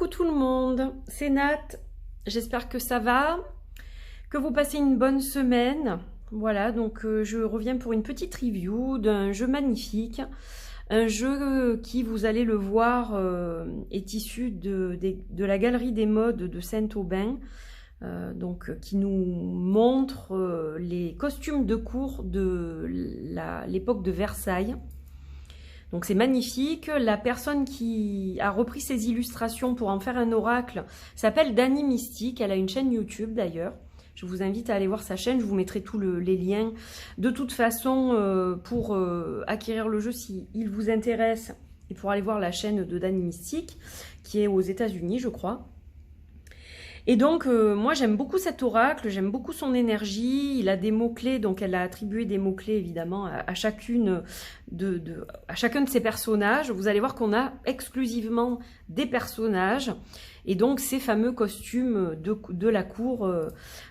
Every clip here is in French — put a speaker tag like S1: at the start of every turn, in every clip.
S1: Coucou tout le monde, c'est Nat, j'espère que ça va, que vous passez une bonne semaine. Voilà, donc je reviens pour une petite review d'un jeu magnifique, un jeu qui, vous allez le voir, est issu de la galerie des modes de Saint-Aubin, qui nous montre les costumes de cour de l'époque de Versailles. Donc c'est magnifique. La personne qui a repris ces illustrations pour en faire un oracle s'appelle Dany Mystique. Elle a une chaîne YouTube d'ailleurs. Je vous invite à aller voir sa chaîne. Je vous mettrai tous les liens. De toute façon, pour acquérir le jeu s'il vous intéresse et pour aller voir la chaîne de Dany Mystique qui est aux États-Unis, je crois. Et donc, moi, j'aime beaucoup cet oracle, j'aime beaucoup son énergie. Il a des mots-clés, donc elle a attribué des mots-clés, évidemment, à chacun de ses personnages. Vous allez voir qu'on a exclusivement des personnages. Et donc, ces fameux costumes de la cour,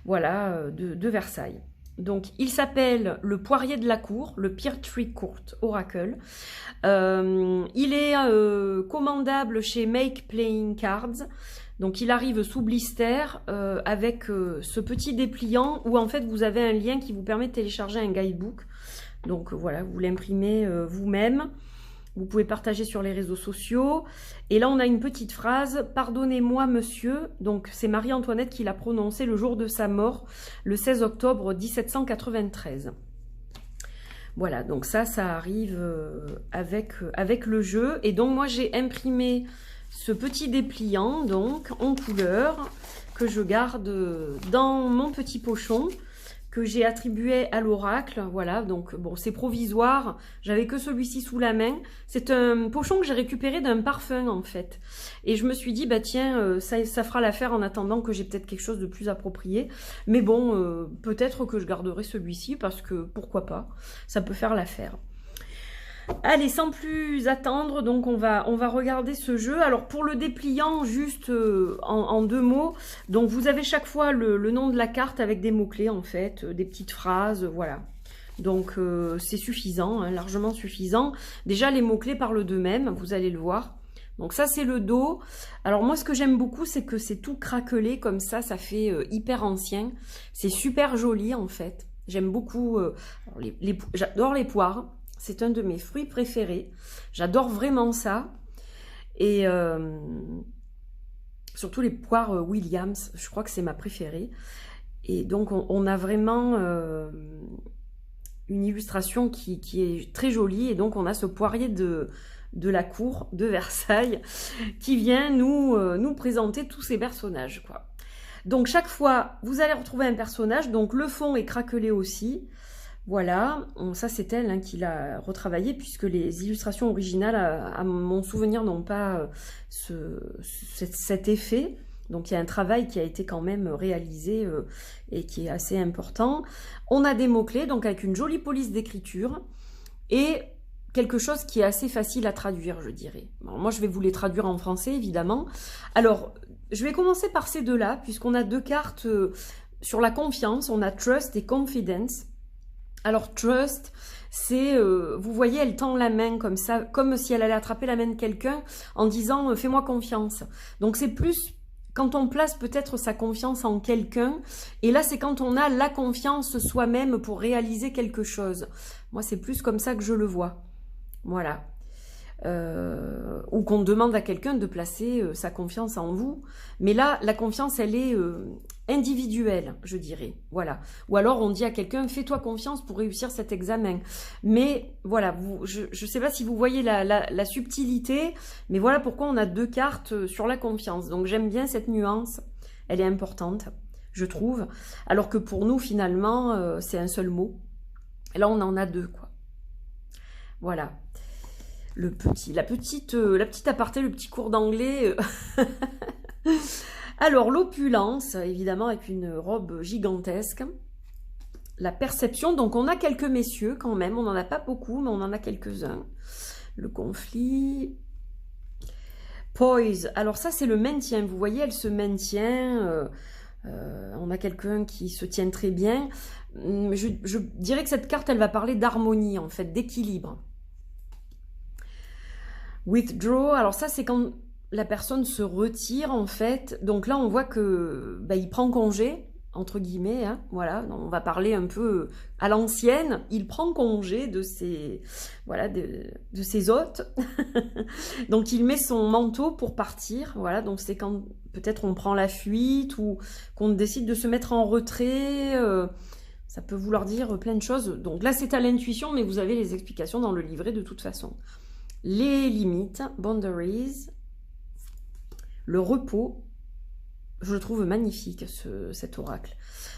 S1: de Versailles. Donc, il s'appelle le poirier de la cour, le Pear Tree Court Oracle. Il est commandable chez Make Playing Cards. Donc il arrive sous blister avec ce petit dépliant où en fait vous avez un lien qui vous permet de télécharger un guidebook. Donc voilà, vous l'imprimez vous-même. Vous pouvez partager sur les réseaux sociaux. Et là on a une petite phrase, pardonnez-moi monsieur. Donc c'est Marie-Antoinette qui l'a prononcé le jour de sa mort, le 16 octobre 1793. Voilà, donc ça arrive avec le jeu. Et donc moi j'ai imprimé ce petit dépliant, donc, en couleur, que je garde dans mon petit pochon, que j'ai attribué à l'oracle. Voilà, donc, bon, c'est provisoire. J'avais que celui-ci sous la main. C'est un pochon que j'ai récupéré d'un parfum, en fait. Et je me suis dit, bah tiens, ça fera l'affaire en attendant que j'ai peut-être quelque chose de plus approprié. Mais bon, peut-être que je garderai celui-ci, parce que, pourquoi pas, ça peut faire l'affaire. Allez, sans plus attendre, donc on va regarder ce jeu. Alors pour le dépliant, juste en deux mots, donc vous avez chaque fois le nom de la carte avec des mots-clés en fait, des petites phrases, voilà. Donc c'est suffisant, hein, largement suffisant. Déjà les mots-clés parlent d'eux-mêmes, vous allez le voir. Donc ça c'est le dos. Alors moi ce que j'aime beaucoup c'est que c'est tout craquelé comme ça fait hyper ancien. C'est super joli en fait. J'aime beaucoup, j'adore les poires. C'est un de mes fruits préférés. J'adore vraiment ça. Et surtout les poires Williams. Je crois que c'est ma préférée. Et donc, on a vraiment une illustration qui est très jolie. Et donc, on a ce poirier de la cour de Versailles qui vient nous présenter tous ces personnages, quoi. Donc, chaque fois, vous allez retrouver un personnage. Donc, le fond est craquelé aussi. Voilà, ça c'est elle qui l'a retravaillé puisque les illustrations originales, à mon souvenir, n'ont pas cet effet. Donc il y a un travail qui a été quand même réalisé et qui est assez important. On a des mots-clés, donc avec une jolie police d'écriture et quelque chose qui est assez facile à traduire, je dirais. Alors, moi je vais vous les traduire en français évidemment. Alors, je vais commencer par ces deux-là puisqu'on a deux cartes sur la confiance, on a Trust et Confidence. Alors, Trust, c'est, vous voyez, elle tend la main comme ça, comme si elle allait attraper la main de quelqu'un en disant « fais-moi confiance ». Donc, c'est plus quand on place peut-être sa confiance en quelqu'un. Et là, c'est quand on a la confiance soi-même pour réaliser quelque chose. Moi, c'est plus comme ça que je le vois. Voilà. Ou qu'on demande à quelqu'un de placer sa confiance en vous. Mais là, la confiance, elle est individuelle, je dirais. Voilà. Ou alors, on dit à quelqu'un, fais-toi confiance pour réussir cet examen. Mais voilà, je ne sais pas si vous voyez la subtilité, mais voilà pourquoi on a deux cartes sur la confiance. Donc, j'aime bien cette nuance. Elle est importante, je trouve. Alors que pour nous, finalement, c'est un seul mot. Et là, on en a deux, quoi. Voilà. La petite aparté, le petit cours d'anglais. Alors, l'opulence, évidemment, avec une robe gigantesque. La perception, donc on a quelques messieurs quand même. On n'en a pas beaucoup, mais on en a quelques-uns. Le conflit. Poise. Alors ça, c'est le maintien. Vous voyez, elle se maintient. On a quelqu'un qui se tient très bien. Je dirais que cette carte, elle va parler d'harmonie, en fait, d'équilibre. Withdraw, alors ça c'est quand la personne se retire en fait. Donc là, on voit que il prend congé, entre guillemets, hein, voilà, on va parler un peu à l'ancienne, il prend congé de ses, voilà, de ses hôtes. Donc il met son manteau pour partir, voilà, donc c'est quand peut-être on prend la fuite ou qu'on décide de se mettre en retrait, ça peut vouloir dire plein de choses. Donc là c'est à l'intuition, mais vous avez les explications dans le livret de toute façon. Les limites, boundaries, le repos, je le trouve magnifique cet oracle.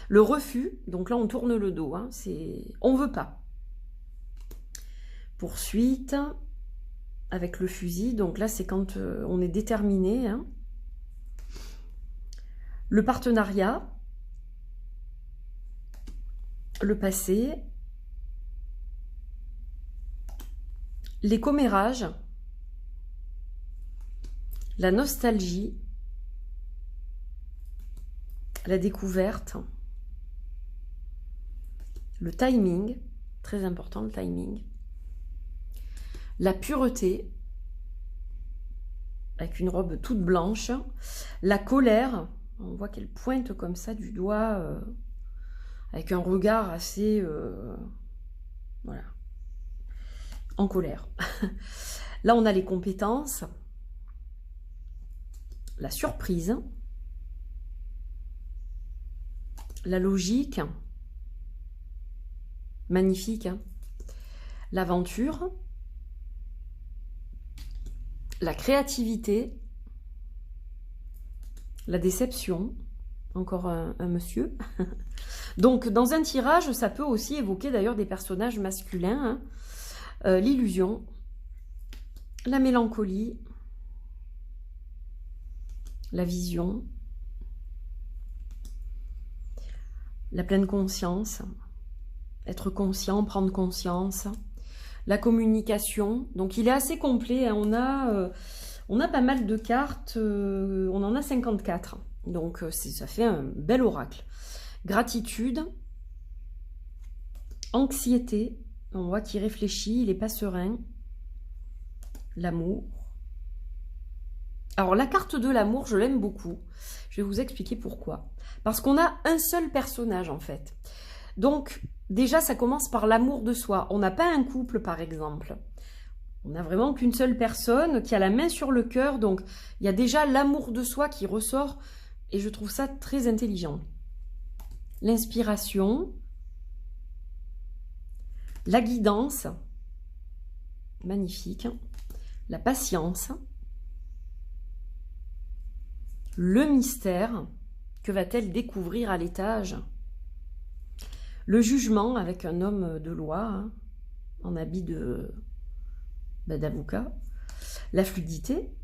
S1: Le refus, donc là on tourne le dos, hein, c'est on veut pas. Poursuite, avec le fusil, donc là c'est quand on est déterminé. Hein. Le partenariat, le passé, les commérages, la nostalgie, la découverte, le timing, très important le timing, la pureté, avec une robe toute blanche, la colère, on voit qu'elle pointe comme ça du doigt, avec un regard assez, voilà, en colère. Là on a les compétences, la surprise, la logique, magnifique, hein, l'aventure, la créativité, la déception, encore un monsieur. Donc dans un tirage, ça peut aussi évoquer d'ailleurs des personnages masculins, hein, l'illusion, la mélancolie, la vision, la pleine conscience, être conscient, prendre conscience, la communication. Donc il est assez complet, hein. On a pas mal de cartes, on en a 54. Donc ça fait un bel oracle. Gratitude, anxiété, on voit qu'il réfléchit, il n'est pas serein, l'amour. Alors la carte de l'amour, je l'aime beaucoup. Je vais vous expliquer pourquoi. Parce qu'on a un seul personnage en fait. Donc déjà ça commence par l'amour de soi. On n'a pas un couple par exemple. On n'a vraiment qu'une seule personne qui a la main sur le cœur. Donc il y a déjà l'amour de soi qui ressort et je trouve ça très intelligent. L'inspiration, la guidance, magnifique, la patience, le mystère, que va-t-elle découvrir à l'étage? Le jugement avec un homme de loi, hein, en habit d'avocat, la fluidité,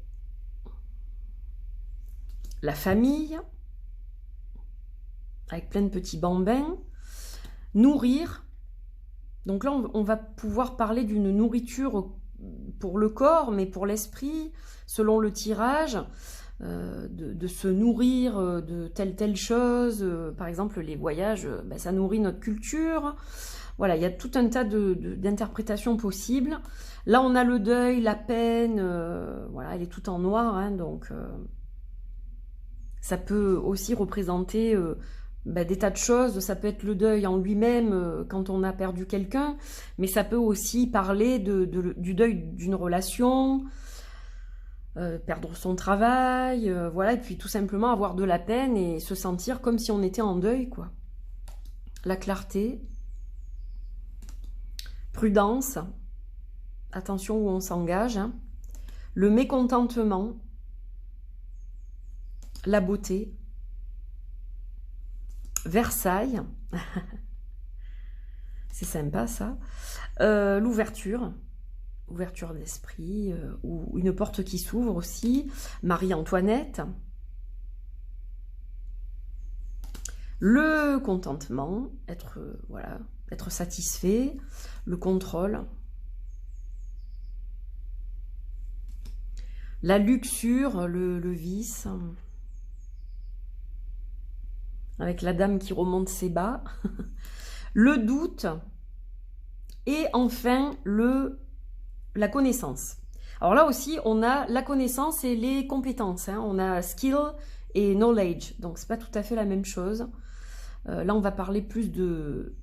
S1: la famille, avec plein de petits bambins, nourrir. Donc là, on va pouvoir parler d'une nourriture pour le corps, mais pour l'esprit, selon le tirage, de se nourrir de telle chose. Par exemple, les voyages, ça nourrit notre culture. Voilà, il y a tout un tas d'interprétations possibles. Là, on a le deuil, la peine, voilà, elle est toute en noir, hein, donc ça peut aussi représenter des tas de choses. Ça peut être le deuil en lui-même quand on a perdu quelqu'un, mais ça peut aussi parler du deuil d'une relation, perdre son travail, voilà, et puis tout simplement avoir de la peine et se sentir comme si on était en deuil, quoi. La clarté, prudence, attention où on s'engage, hein. Le mécontentement, la beauté, Versailles, c'est sympa ça, l'ouverture, ouverture d'esprit, ou une porte qui s'ouvre aussi, Marie-Antoinette, le contentement, voilà, être satisfait, le contrôle, la luxure, le vice, avec la dame qui remonte ses bas, le doute, et enfin la connaissance. Alors là aussi, on a la connaissance et les compétences. Hein. On a skill et knowledge. Donc, c'est pas tout à fait la même chose. Là, on va parler plus de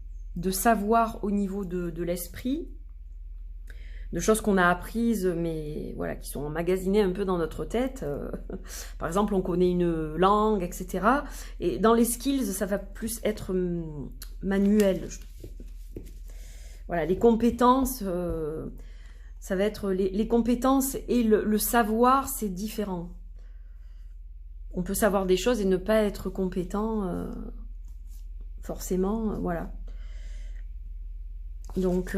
S1: savoir au niveau de l'esprit, de choses qu'on a apprises, mais voilà, qui sont emmagasinées un peu dans notre tête. Par exemple, on connaît une langue, etc. Et dans les skills, ça va plus être manuel. Voilà, les compétences, ça va être les compétences et le savoir, c'est différent. On peut savoir des choses et ne pas être compétent, forcément, voilà. Donc,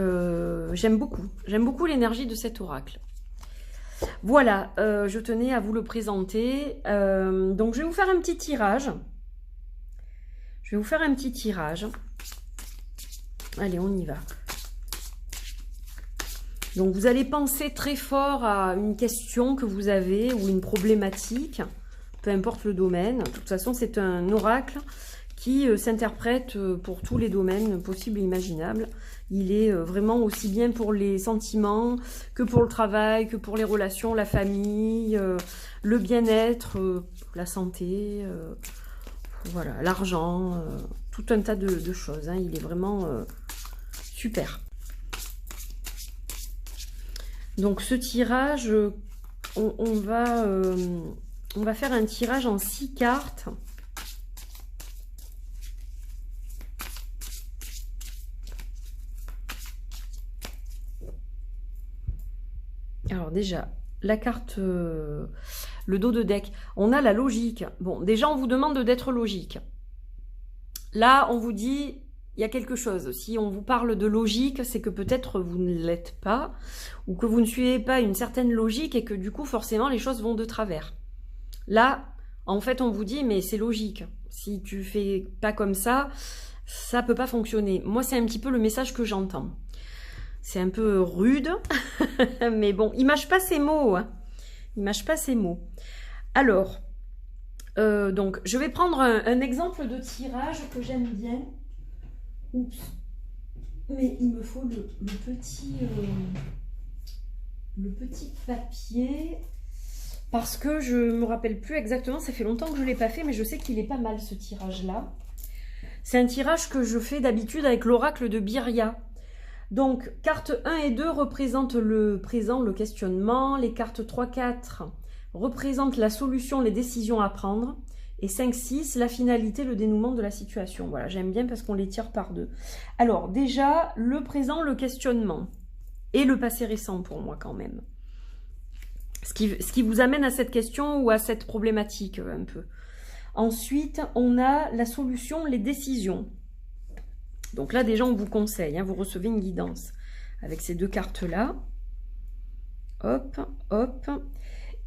S1: j'aime beaucoup l'énergie de cet oracle. Voilà, je tenais à vous le présenter. Donc, je vais vous faire un petit tirage. Allez, on y va. Donc, vous allez penser très fort à une question que vous avez ou une problématique, peu importe le domaine. De toute façon, c'est un oracle qui s'interprète pour tous les domaines possibles et imaginables. Il est vraiment aussi bien pour les sentiments que pour le travail, que pour les relations, la famille, le bien-être, la santé, voilà, l'argent, tout un tas de choses. Hein. Il est vraiment super. Donc ce tirage, on va faire un tirage en 6 cartes. Alors déjà, la carte, le dos de deck, on a la logique. Bon, déjà on vous demande d'être logique. Là, on vous dit, il y a quelque chose. Si on vous parle de logique, c'est que peut-être vous ne l'êtes pas, ou que vous ne suivez pas une certaine logique et que du coup, forcément, les choses vont de travers. Là, en fait, on vous dit, mais c'est logique. Si tu fais pas comme ça peut pas fonctionner. Moi, c'est un petit peu le message que j'entends. C'est un peu rude, mais bon, il mâche pas ses mots. Hein. Il mâche pas ses mots. Alors, donc, je vais prendre un exemple de tirage que j'aime bien. Oups. Mais il me faut le petit papier. Parce que je me rappelle plus exactement, ça fait longtemps que je ne l'ai pas fait, mais je sais qu'il est pas mal ce tirage-là. C'est un tirage que je fais d'habitude avec l'oracle de Birya. Donc, cartes 1 et 2 représentent le présent, le questionnement. Les cartes 3, 4 représentent la solution, les décisions à prendre. Et 5, 6, la finalité, le dénouement de la situation. Voilà, j'aime bien parce qu'on les tire par deux. Alors, déjà, le présent, le questionnement. Et le passé récent pour moi quand même. Ce qui vous amène à cette question ou à cette problématique un peu. Ensuite, on a la solution, les décisions. Donc là, déjà, on vous conseille, hein, vous recevez une guidance avec ces deux cartes-là. Hop, hop.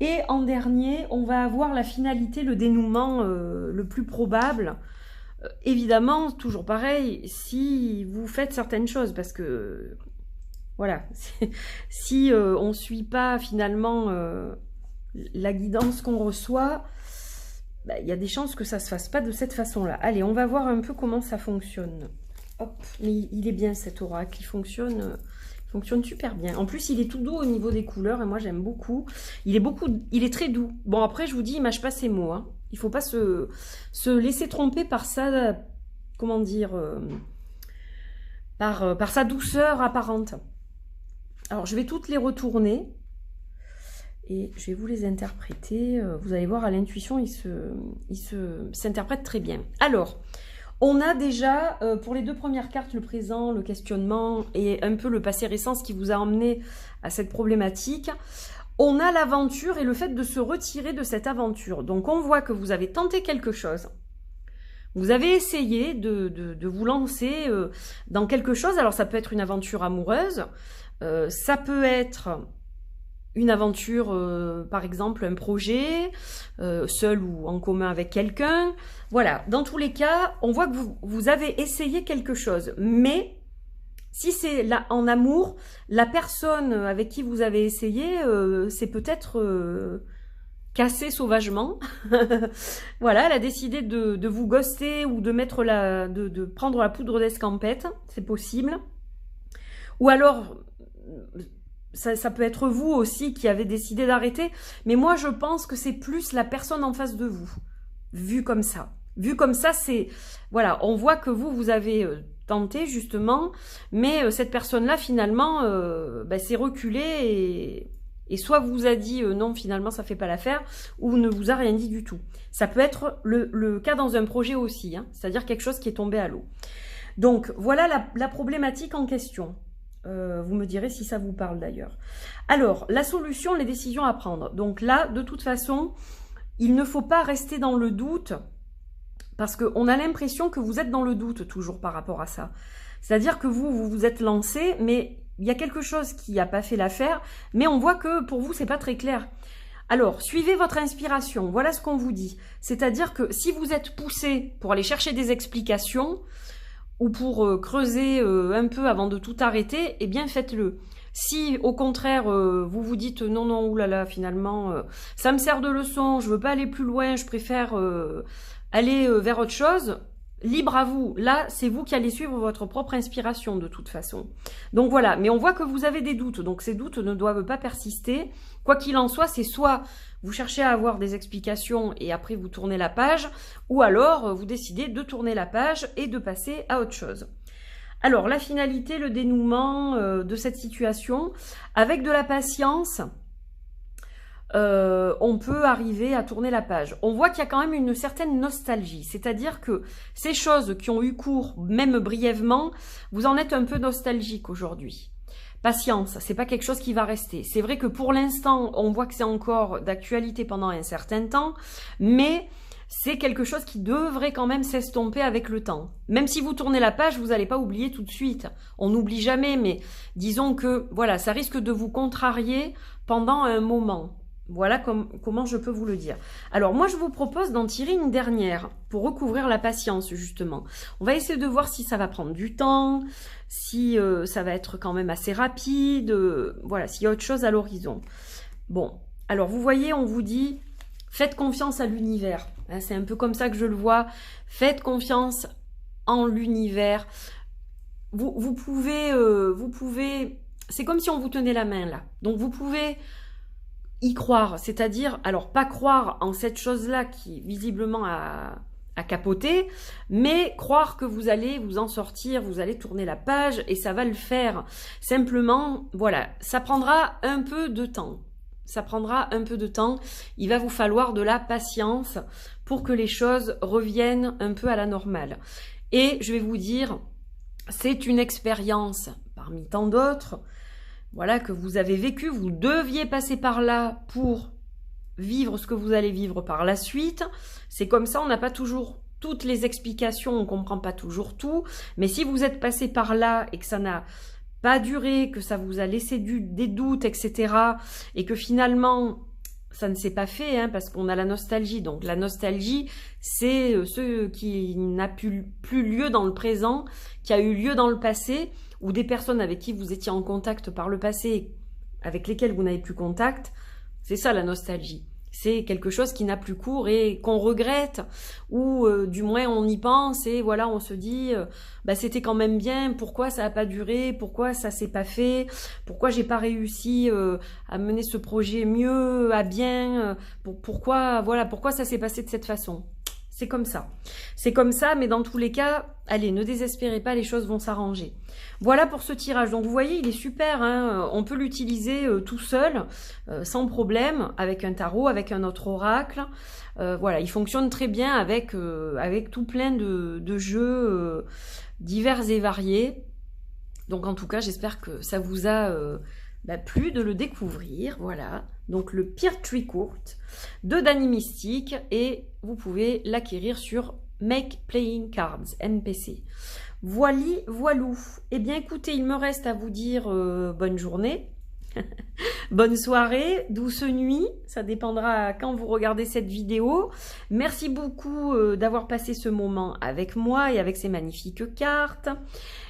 S1: Et en dernier, on va avoir la finalité, le dénouement le plus probable. Évidemment, toujours pareil, si vous faites certaines choses, parce que, voilà, si on ne suit pas finalement la guidance qu'on reçoit, bah, y a des chances que ça ne se fasse pas de cette façon-là. Allez, on va voir un peu comment ça fonctionne. Hop, mais il est bien cet oracle, il fonctionne super bien. En plus, il est tout doux au niveau des couleurs et moi j'aime beaucoup. Il est très doux. Bon, après, je vous dis, il mâche pas ses mots. Hein. Il faut pas se laisser tromper par sa, comment dire, par sa douceur apparente. Alors, je vais toutes les retourner et je vais vous les interpréter. Vous allez voir, à l'intuition, il s'interprète très bien. Alors, on a déjà, pour les deux premières cartes, le présent, le questionnement et un peu le passé récent, ce qui vous a emmené à cette problématique. On a l'aventure et le fait de se retirer de cette aventure. Donc, on voit que vous avez tenté quelque chose. Vous avez essayé de vous lancer dans quelque chose. Alors, ça peut être une aventure amoureuse. Ça peut être une aventure, par exemple, un projet, seul ou en commun avec quelqu'un. Voilà, dans tous les cas, on voit que vous avez essayé quelque chose. Mais si c'est là en amour, la personne avec qui vous avez essayé, c'est peut-être cassé sauvagement. Voilà, elle a décidé de vous ghoster ou de mettre de prendre la poudre d'escampette, c'est possible. Ou alors, ça peut être vous aussi qui avez décidé d'arrêter, mais moi je pense que c'est plus la personne en face de vous, vu comme ça. Vu comme ça, c'est... Voilà, on voit que vous avez tenté justement, mais cette personne-là finalement s'est reculée et soit vous a dit non, finalement ça fait pas l'affaire, ou ne vous a rien dit du tout. Ça peut être le cas dans un projet aussi, hein, c'est-à-dire quelque chose qui est tombé à l'eau. Donc voilà la problématique en question. Vous me direz si ça vous parle d'ailleurs. Alors, la solution, les décisions à prendre. Donc là, de toute façon, il ne faut pas rester dans le doute, parce qu'on a l'impression que vous êtes dans le doute toujours par rapport à ça. C'est-à-dire que vous vous êtes lancé, mais il y a quelque chose qui n'a pas fait l'affaire, mais on voit que pour vous, c'est pas très clair. Alors, suivez votre inspiration, voilà ce qu'on vous dit. C'est-à-dire que si vous êtes poussé pour aller chercher des explications, ou pour creuser un peu avant de tout arrêter, eh bien faites-le. Si au contraire vous vous dites non, non, oulala, finalement ça me sert de leçon, je veux pas aller plus loin, je préfère aller vers autre chose, libre à vous. Là, c'est vous qui allez suivre votre propre inspiration de toute façon. Donc voilà, mais on voit que vous avez des doutes, donc ces doutes ne doivent pas persister. Quoi qu'il en soit, c'est soit vous cherchez à avoir des explications et après vous tournez la page, ou alors vous décidez de tourner la page et de passer à autre chose. Alors, la finalité, le dénouement de cette situation, avec de la patience, on peut arriver à tourner la page. On voit qu'il y a quand même une certaine nostalgie, c'est-à-dire que ces choses qui ont eu cours, même brièvement, vous en êtes un peu nostalgique aujourd'hui. Patience, c'est pas quelque chose qui va rester. C'est vrai que pour l'instant, on voit que c'est encore d'actualité pendant un certain temps, mais c'est quelque chose qui devrait quand même s'estomper avec le temps. Même si vous tournez la page, vous n'allez pas oublier tout de suite. On n'oublie jamais, mais disons que voilà, ça risque de vous contrarier pendant un moment. Voilà comment je peux vous le dire. Alors moi, je vous propose d'en tirer une dernière pour recouvrir la patience, justement. On va essayer de voir si ça va prendre du temps, si ça va être quand même assez rapide, voilà, s'il y a autre chose à l'horizon. Bon, alors vous voyez, on vous dit, faites confiance à l'univers. Hein, c'est un peu comme ça que je le vois. Faites confiance en l'univers. Vous pouvez, c'est comme si on vous tenait la main là. Donc vous pouvez y croire, c'est-à-dire, alors pas croire en cette chose-là qui visiblement a capoté, mais croire que vous allez vous en sortir, vous allez tourner la page et ça va le faire. Simplement, voilà, ça prendra un peu de temps. Ça prendra un peu de temps. Il va vous falloir de la patience pour que les choses reviennent un peu à la normale. Et je vais vous dire, c'est une expérience parmi tant d'autres, voilà, que vous avez vécu, vous deviez passer par là pour vivre ce que vous allez vivre par la suite. C'est comme ça, on n'a pas toujours toutes les explications, on ne comprend pas toujours tout, mais si vous êtes passé par là et que ça n'a pas duré, que ça vous a laissé des doutes, etc., et que finalement, ça ne s'est pas fait, hein, parce qu'on a la nostalgie. Donc la nostalgie, c'est ce qui n'a plus lieu dans le présent, qui a eu lieu dans le passé, ou des personnes avec qui vous étiez en contact par le passé, avec lesquelles vous n'avez plus contact. C'est ça la nostalgie. C'est quelque chose qui n'a plus cours et qu'on regrette, ou du moins on y pense et voilà, on se dit bah, c'était quand même bien, pourquoi ça n'a pas duré, pourquoi ça s'est pas fait, pourquoi j'ai pas réussi à mener ce projet mieux, à bien, pourquoi ça s'est passé de cette façon. C'est comme ça. C'est comme ça, mais dans tous les cas, allez, ne désespérez pas, les choses vont s'arranger. Voilà pour ce tirage. Donc vous voyez, il est super, hein, on peut l'utiliser tout seul, sans problème, avec un tarot, avec un autre oracle. Voilà, il fonctionne très bien avec tout plein de jeux divers et variés. Donc en tout cas, j'espère que ça vous a plu de le découvrir. Voilà, donc le Pear Tree Court de Dany Mystique, et vous pouvez l'acquérir sur Make Playing Cards, MPC. Voilou. Eh bien écoutez, il me reste à vous dire bonne journée, bonne soirée, douce nuit, ça dépendra quand vous regardez cette vidéo. Merci beaucoup d'avoir passé ce moment avec moi et avec ces magnifiques cartes.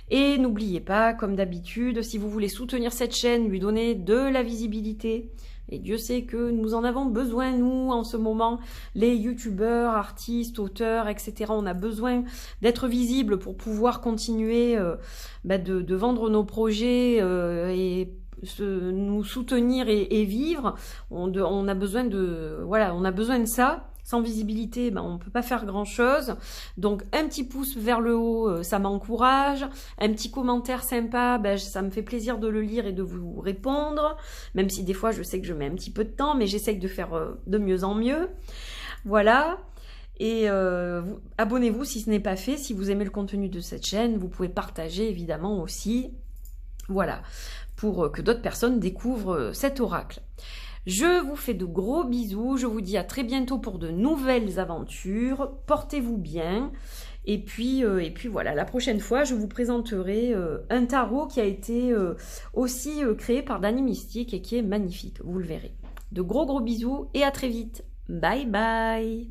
S1: Et n'oubliez pas, comme d'habitude, si vous voulez soutenir cette chaîne, lui donner de la visibilité, et Dieu sait que nous en avons besoin, nous, en ce moment, les youtubeurs, artistes, auteurs, etc. On a besoin d'être visibles pour pouvoir continuer de vendre nos projets et nous soutenir et vivre. On a besoin de, voilà, on a besoin de ça. Sans visibilité, ben, on ne peut pas faire grand-chose. Donc, un petit pouce vers le haut, ça m'encourage. Un petit commentaire sympa, ben, ça me fait plaisir de le lire et de vous répondre. Même si des fois, je sais que je mets un petit peu de temps, mais j'essaye de faire de mieux en mieux. Voilà. Et abonnez-vous si ce n'est pas fait. Si vous aimez le contenu de cette chaîne, vous pouvez partager évidemment aussi. Voilà. Pour que d'autres personnes découvrent cet oracle. Je vous fais de gros bisous, je vous dis à très bientôt pour de nouvelles aventures, portez-vous bien, et puis voilà, la prochaine fois je vous présenterai un tarot qui a été aussi créé par Dany Mystique et qui est magnifique, vous le verrez. De gros bisous et à très vite, bye bye.